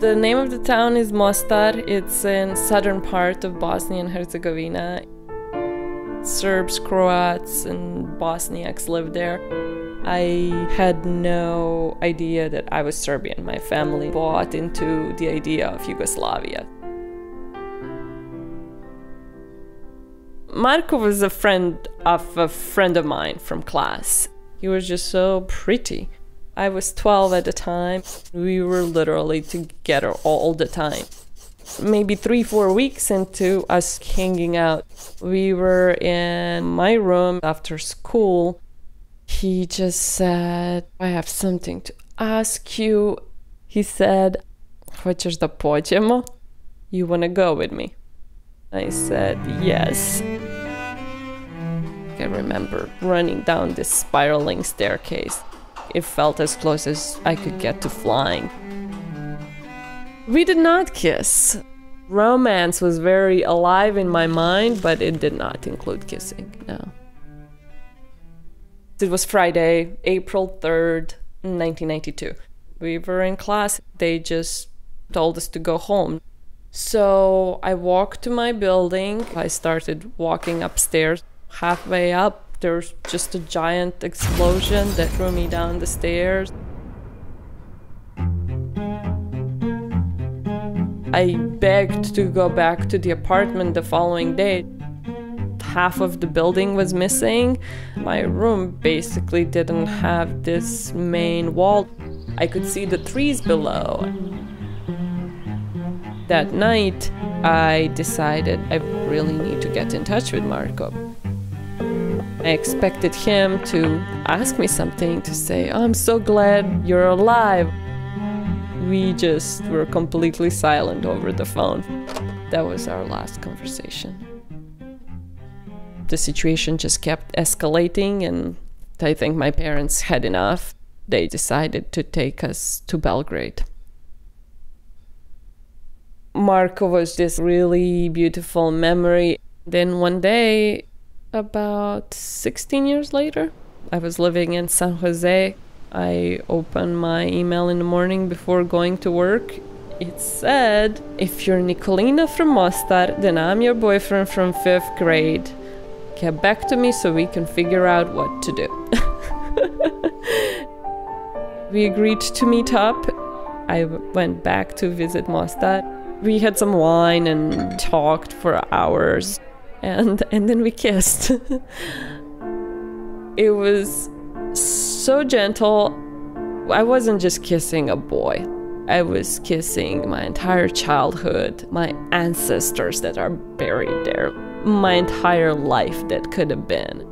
The name of the town is Mostar. It's in southern part of Bosnia and Herzegovina. Serbs, Croats, and Bosniaks live there. I had no idea that I was Serbian. My family bought into the idea of Yugoslavia. Marko was a friend of mine from class. He was just so pretty. I was 12 at the time. We were literally together all the time. Maybe 3-4 weeks into us hanging out, we were in my room after school. He just said, I have something to ask you. He said, hoćeš da pođemo? You want to go with me? I said, yes. I remember running down this spiraling staircase. It felt as close as I could get to flying. We did not kiss. Romance was very alive in my mind, but it did not include kissing, no. It was Friday, April 3rd, 1992. We were in class. They just told us to go home. So I walked to my building. I started walking upstairs. Halfway up, there's just a giant explosion that threw me down the stairs. I begged to go back to the apartment the following day. Half of the building was missing. My room basically didn't have this main wall. I could see the trees below. That night, I decided I really need to get in touch with Marko. I expected him to ask me something, to say, oh, I'm so glad you're alive. We just were completely silent over the phone. That was our last conversation. The situation just kept escalating, and I think my parents had enough. They decided to take us to Belgrade. Marko was this really beautiful memory. Then one day, about 16 years later, I was living in San Jose. I opened my email in the morning before going to work. It said, if you're Nikolina from Mostar, then I'm your boyfriend from 5th grade. Get back to me so we can figure out what to do. We agreed to meet up. I went back to visit Mostar. We had some wine and talked for hours. And then we kissed. It was so gentle. I wasn't just kissing a boy. I was kissing my entire childhood, my ancestors that are buried there, my entire life that could have been.